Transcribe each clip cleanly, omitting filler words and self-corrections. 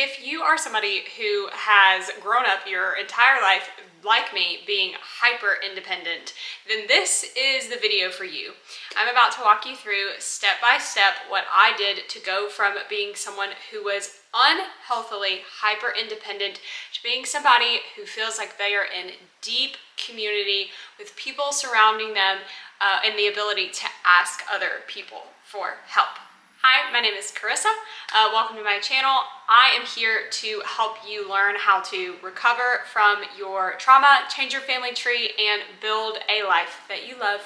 If you are somebody who has grown up your entire life, like me, being hyper independent, then this is the video for you. I'm about to walk you through step by step what I did to go from being someone who was unhealthily hyper independent to being somebody who feels like they are in deep community with people surrounding them and the ability to ask other people for help. Hi, my name is Carissa. Welcome to my channel. I am here to help you learn how to recover from your trauma, change your family tree, and build a life that you love.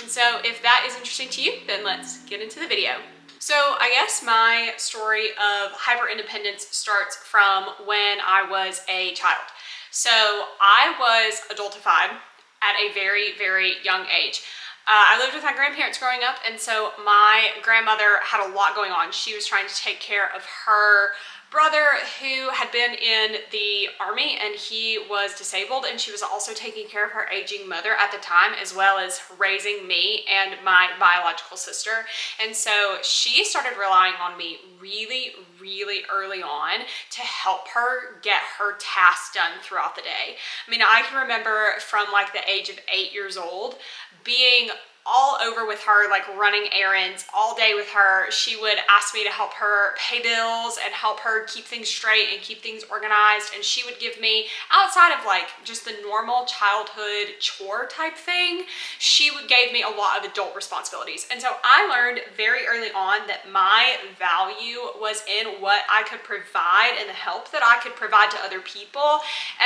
And so if that is interesting to you, then let's get into the video. So I guess my story of hyper independence starts from when I was a child. So I was adultified at a very, very young age. I lived with my grandparents growing up, and so my grandmother had a lot going on. She was trying to take care of her brother who had been in the army and he was disabled, and she was also taking care of her aging mother at the time, as well as raising me and my biological sister. And so she started relying on me really, really early on to help her get her tasks done throughout the day. I mean, I can remember from like the age of 8 years old being all over with her, like running errands all day with her. She would ask me to help her pay bills and help her keep things straight and keep things organized. And she would give me, outside of like just the normal childhood chore type thing, she would give me a lot of adult responsibilities. And so I learned very early on that my value was in what I could provide and the help that I could provide to other people,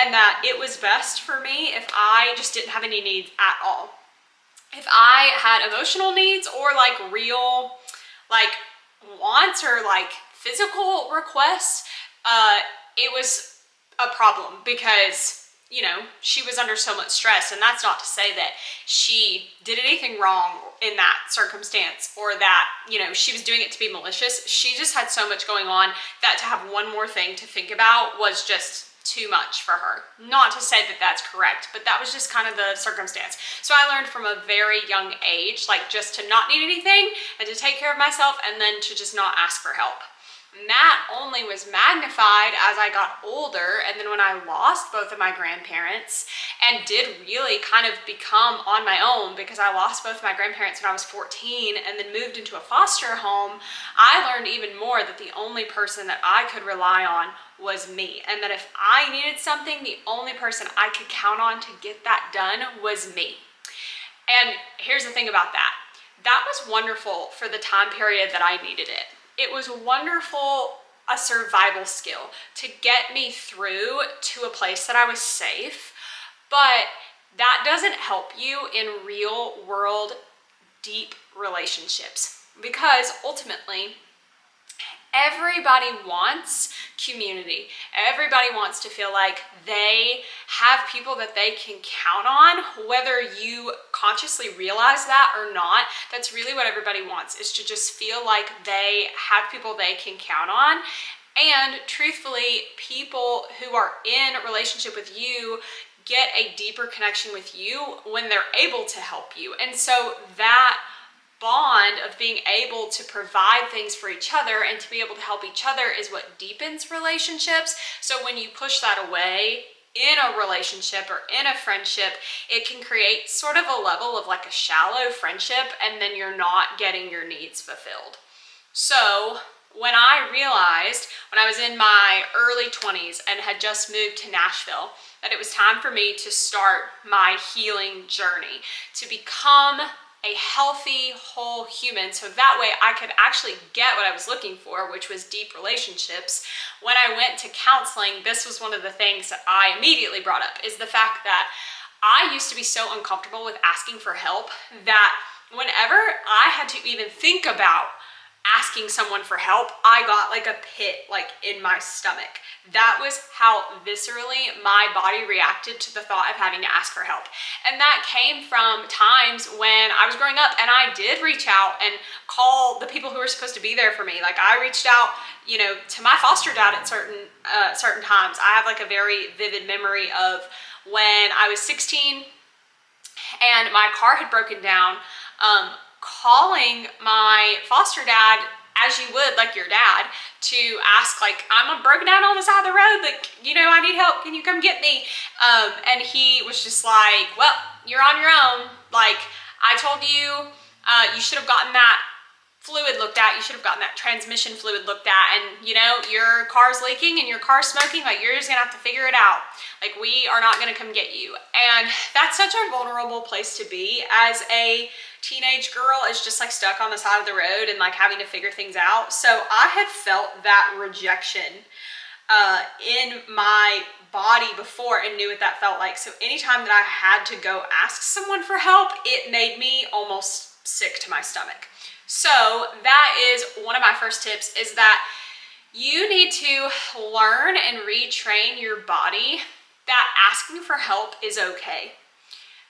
and that it was best for me if I just didn't have any needs at all. If I had emotional needs or like real like wants or like physical requests, it was a problem because, you know, she was under so much stress. And that's not to say that she did anything wrong in that circumstance or that, you know, she was doing it to be malicious. She just had so much going on that to have one more thing to think about was just too much for her. Not to say that that's correct, but that was just kind of the circumstance. So I learned from a very young age, like just to not need anything and to take care of myself, and then to just not ask for help. And that only was magnified as I got older, and then when I lost both of my grandparents and did really kind of become on my own, because I lost both of my grandparents when I was 14 and then moved into a foster home, I learned even more that the only person that I could rely on was me, and that if I needed something, the only person I could count on to get that done was me. And here's the thing about that. That was wonderful for the time period that I needed it. It was wonderful, a survival skill to get me through to a place that I was safe, but that doesn't help you in real world, deep relationships, because ultimately, everybody wants community. Everybody wants to feel like they have people that they can count on, whether you consciously realize that or not. That's really what everybody wants, is to just feel like they have people they can count on. And truthfully, people who are in a relationship with you get a deeper connection with you when they're able to help you. And so that bond of being able to provide things for each other and to be able to help each other is what deepens relationships. So when you push that away in a relationship or in a friendship, it can create sort of a level of like a shallow friendship, and then you're not getting your needs fulfilled. So when I realized, when I was in my early 20s and had just moved to Nashville, that it was time for me to start my healing journey, to become a healthy, whole human, so that way I could actually get what I was looking for, which was deep relationships. When I went to counseling, this was one of the things that I immediately brought up, is the fact that I used to be so uncomfortable with asking for help that whenever I had to even think about asking someone for help, I got like a pit like in my stomach. That was how viscerally my body reacted to the thought of having to ask for help. And that came from times when I was growing up and I did reach out and call the people who were supposed to be there for me. Like I reached out, you know, to my foster dad at certain times. I have like a very vivid memory of when I was 16 and my car had broken down, calling my foster dad as you would like your dad, to ask like, I'm broken down on the side of the road, like, you know, I need help, can you come get me? And he was just like, well, you're on your own. Like, I told you, you should have gotten that fluid looked at, you should have gotten that transmission fluid looked at, and you know, your car's leaking and your car's smoking, like you're just gonna have to figure it out. Like, we are not gonna come get you. And that's such a vulnerable place to be as a teenage girl, is just like stuck on the side of the road and like having to figure things out. So I had felt that rejection in my body before and knew what that felt like. So anytime that I had to go ask someone for help, it made me almost sick to my stomach. So that is one of my first tips, is that you need to learn and retrain your body that asking for help is okay.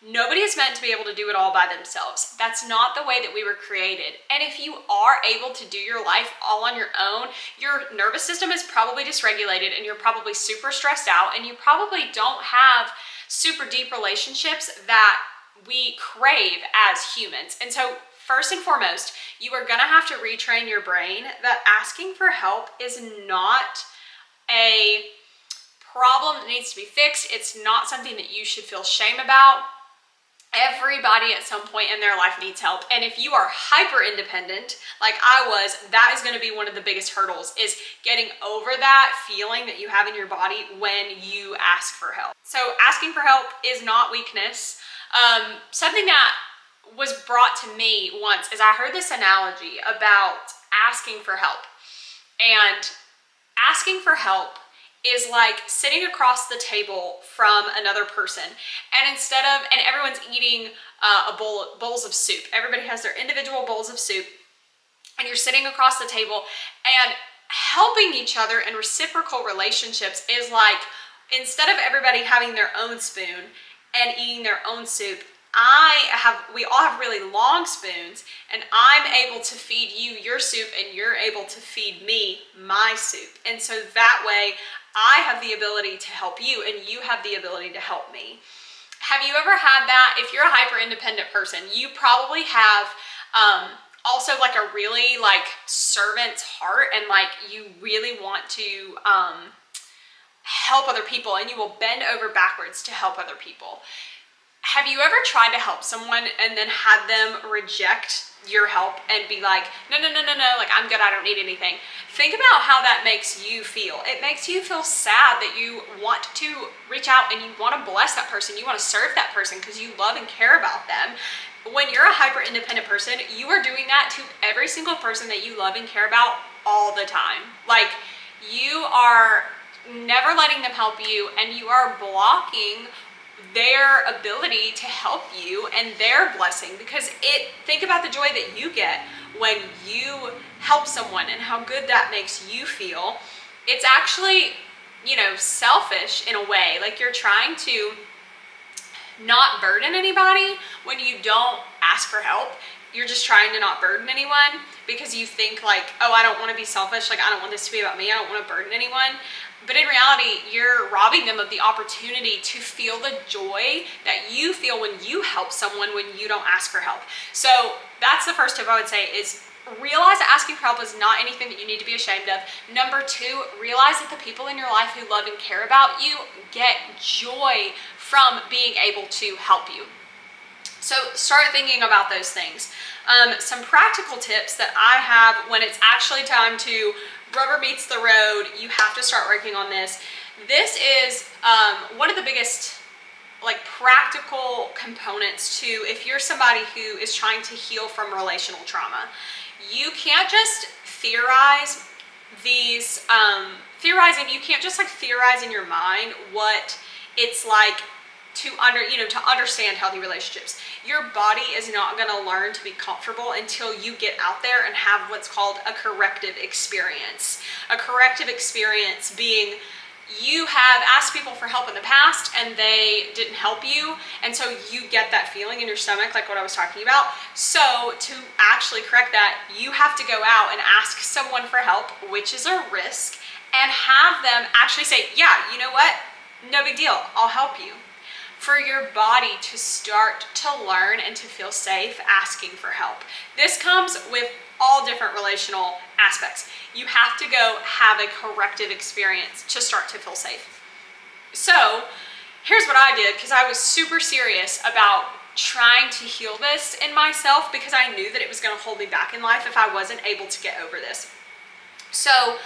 Nobody is meant to be able to do it all by themselves. That's not the way that we were created. And if you are able to do your life all on your own, your nervous system is probably dysregulated and you're probably super stressed out, and you probably don't have super deep relationships that we crave as humans. And so first and foremost, you are gonna have to retrain your brain that asking for help is not a problem that needs to be fixed. It's not something that you should feel shame about. Everybody at some point in their life needs help. And if you are hyper independent, like I was, that is gonna be one of the biggest hurdles, is getting over that feeling that you have in your body when you ask for help. So asking for help is not weakness. Something that was brought to me once is I heard this analogy about asking for help. And asking for help is like sitting across the table from another person, and and everyone's eating bowls of soup. Everybody has their individual bowls of soup, and you're sitting across the table, and helping each other in reciprocal relationships is like, instead of everybody having their own spoon and eating their own soup, we all have really long spoons, and I'm able to feed you your soup and you're able to feed me my soup. And so that way I have the ability to help you and you have the ability to help me. Have you ever had that? If you're a hyper independent person, you probably have also like a really like servant's heart, and like you really want to help other people, and you will bend over backwards to help other people. Have you ever tried to help someone and then had them reject your help and be like, no, like I'm good, I don't need anything? Think about how that makes you feel. It makes you feel sad that you want to reach out and you want to bless that person, you want to serve that person because you love and care about them. When you're a hyper independent person, you are doing that to every single person that you love and care about all the time. Like, you are never letting them help you, and you are blocking their ability to help you and their blessing, because think about the joy that you get when you help someone and how good that makes you feel. It's actually, you know, selfish in a way. Like, you're trying to not burden anybody when you don't ask for help. You're just trying to not burden anyone because you think like, oh, I don't want to be selfish. Like, I don't want this to be about me. I don't want to burden anyone. But in reality, you're robbing them of the opportunity to feel the joy that you feel when you help someone when you don't ask for help. So that's the first tip I would say, is realize that asking for help is not anything that you need to be ashamed of. Number two, realize that the people in your life who love and care about you get joy from being able to help you. So start thinking about those things. Some practical tips that I have when it's actually time to rubber meets the road, you have to start working on this. This is one of the biggest like practical components to, if you're somebody who is trying to heal from relational trauma. You can't just theorize these, you can't just like theorize in your mind what it's like to understand healthy relationships. Your body is not going to learn to be comfortable until you get out there and have what's called a corrective experience. A corrective experience being, you have asked people for help in the past and they didn't help you, and so you get that feeling in your stomach like what I was talking about. So to actually correct that, you have to go out and ask someone for help, which is a risk, and have them actually say, yeah, you know what, no big deal, I'll help you. For your body to start to learn and to feel safe asking for help. This comes with all different relational aspects. You have to go have a corrective experience to start to feel safe. So here's what I did, because I was super serious about trying to heal this in myself, because I knew that it was going to hold me back in life if I wasn't able to get over this. So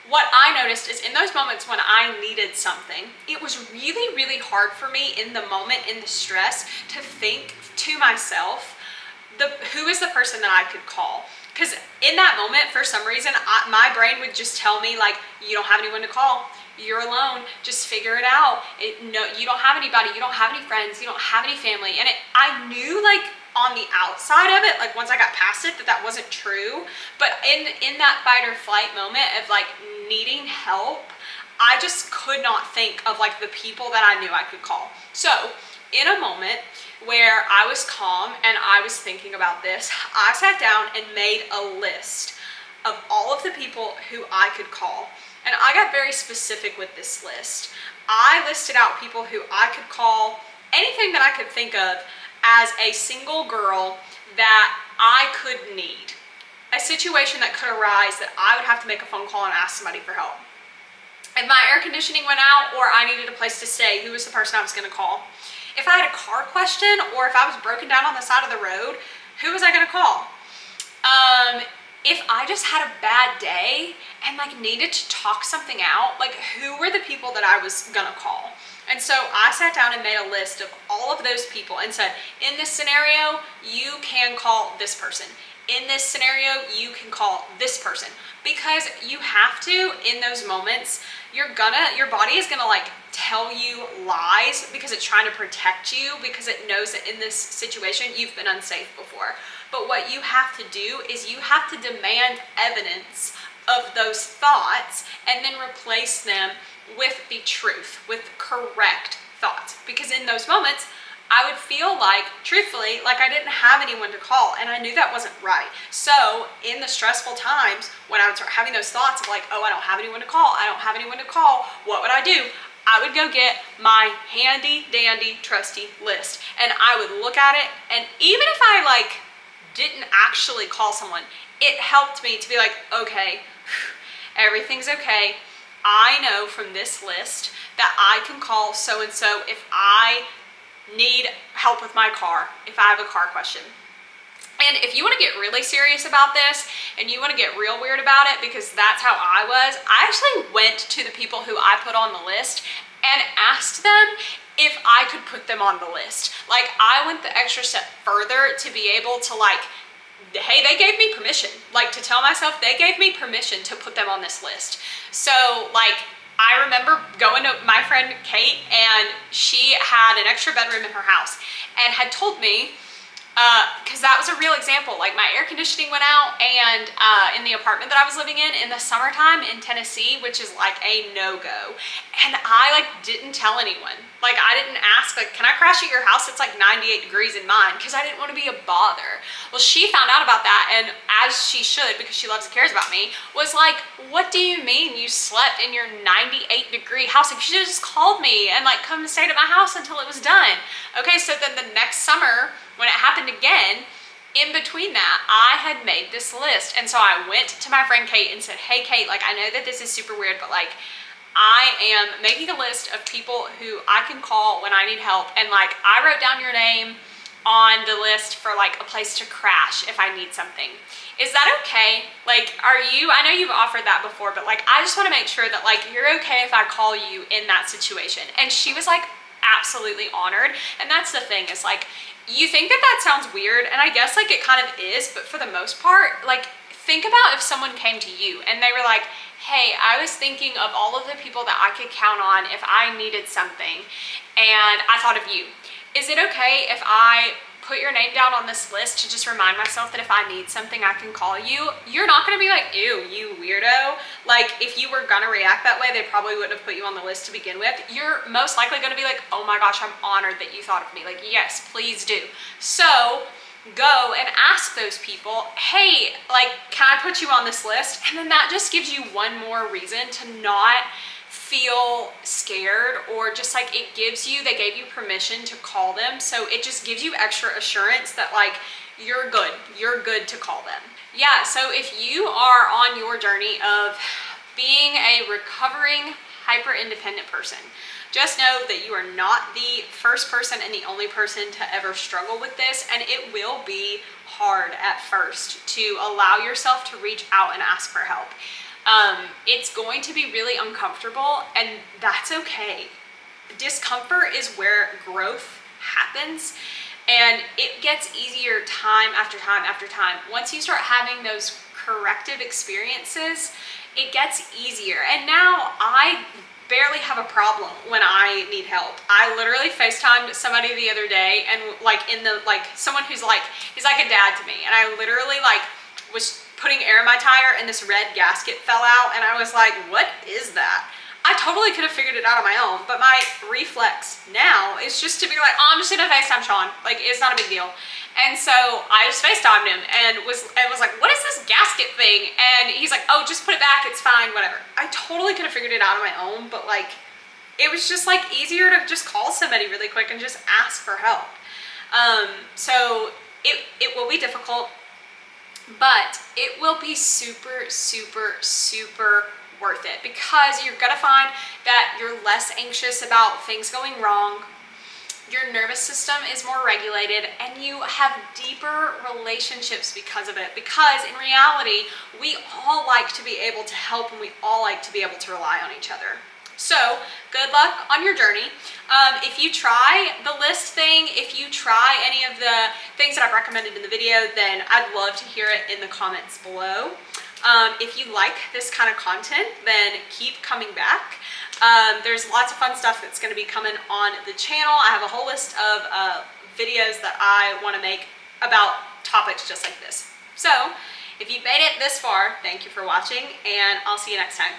what I noticed is in those moments when I needed something, it was really, really hard for me in the moment, in the stress, to think to myself, who is the person that I could call? Because in that moment, for some reason, my brain would just tell me, like, you don't have anyone to call. You're alone. Just figure it out. No, you don't have anybody. You don't have any friends. You don't have any family. And I knew, like, on the outside of it, like once I got past it, that wasn't true. But in that fight or flight moment of like needing help, I just could not think of like the people that I knew I could call. So in a moment where I was calm and I was thinking about this, I sat down and made a list of all of the people who I could call. And I got very specific with this list. I listed out people who I could call, anything that I could think of as a single girl that I could need. A situation that could arise that I would have to make a phone call and ask somebody for help. If my air conditioning went out or I needed a place to stay, who was the person I was going to call? If I had a car question or if I was broken down on the side of the road, who was I going to call? If I just had a bad day and like needed to talk something out, like who were the people that I was going to call? And so I sat down and made a list of all of those people and said, in this scenario, you can call this person. In this scenario, you can call this person. Because you have to, in those moments, your body is gonna like tell you lies because it's trying to protect you, because it knows that in this situation, you've been unsafe before. But what you have to do is you have to demand evidence of those thoughts and then replace them with the truth, with correct thoughts. Because in those moments, I would feel like, truthfully, like I didn't have anyone to call, and I knew that wasn't right. So in the stressful times when I would start having those thoughts of like, oh, I don't have anyone to call, I don't have anyone to call, what would I do? I would go get my handy dandy trusty list and I would look at it, and even if I like didn't actually call someone, it helped me to be like, okay, everything's okay. I know from this list that I can call so-and-so if I need help with my car, if I have a car question. And if you want to get really serious about this and you want to get real weird about it, because that's how I was, I actually went to the people who I put on the list and asked them if I could put them on the list. Like I went the extra step further to be able to like, hey, they gave me permission, like to tell myself they gave me permission to put them on this list. So like, I remember going to my friend Kate, and she had an extra bedroom in her house and had told me, because that was a real example, like my air conditioning went out and in the apartment that I was living in the summertime in Tennessee, which is like a no-go. And I like didn't tell anyone. Like I didn't ask, like, can I crash at your house? It's like 98 degrees in mine, because I didn't want to be a bother. Well, she found out about that, and as she should, because she loves and cares about me, was like, what do you mean you slept in your 98 degree house? Like, you should have just called me and like come and stayed at my house until it was done. Okay, so then the next summer, when it happened again, in between that, I had made this list. And so I went to my friend Kate and said, hey Kate, like I know that this is super weird, but like I am making a list of people who I can call when I need help. And like I wrote down your name on the list for like a place to crash if I need something. Is that okay? Like, I know you've offered that before, but like I just want to make sure that like you're okay if I call you in that situation. And she was like absolutely honored. And that's the thing, is like, you think that sounds weird, and I guess like it kind of is, but for the most part, like think about if someone came to you and they were like, hey, I was thinking of all of the people that I could count on if I needed something, and I thought of you. Is it okay if I put your name down on this list to just remind myself that if I need something, I can call you? You're not gonna be like, ew, you weirdo. Like if you were gonna react that way, they probably wouldn't have put you on the list to begin with. You're most likely gonna be like, oh my gosh, I'm honored that you thought of me. Like, yes, please do. So go and ask those people, hey, like, can I put you on this list? And then that just gives you one more reason to not feel scared, or just like they gave you permission to call them. So it just gives you extra assurance that like you're good. You're good to call them. Yeah, so if you are on your journey of being a recovering hyper-independent person, just know that you are not the first person and the only person to ever struggle with this, and it will be hard at first to allow yourself to reach out and ask for help. It's going to be really uncomfortable, and that's okay. Discomfort is where growth happens, and it gets easier time after time after time. Once you start having those corrective experiences, it gets easier. And now I barely have a problem when I need help. I literally FaceTimed somebody the other day, and someone who's he's like a dad to me, and I literally was putting air in my tire and this red gasket fell out, and I was like, what is that? I totally could have figured it out on my own, but my reflex now is just to be like, oh, I'm just gonna FaceTime Sean. It's not a big deal. And so I just FaceTimed him and was like, what is this gasket thing? And he's like, oh, just put it back, it's fine, whatever. I totally could have figured it out on my own, but it was just easier to just call somebody really quick and just ask for help. So it will be difficult, but it will be super, super, super worth it, because you're gonna find that you're less anxious about things going wrong. Your nervous system is more regulated, and you have deeper relationships because of it, because in reality, we all like to be able to help, and we all like to be able to rely on each other. So good luck on your journey. If you try the list thing, if you try any of the things that I've recommended in the video, then I'd love to hear it in the comments below. If you like this kind of content, then keep coming back. There's lots of fun stuff that's going to be coming on the channel. I have a whole list of videos that I want to make about topics just like this. So if you made it this far, thank you for watching, and I'll see you next time.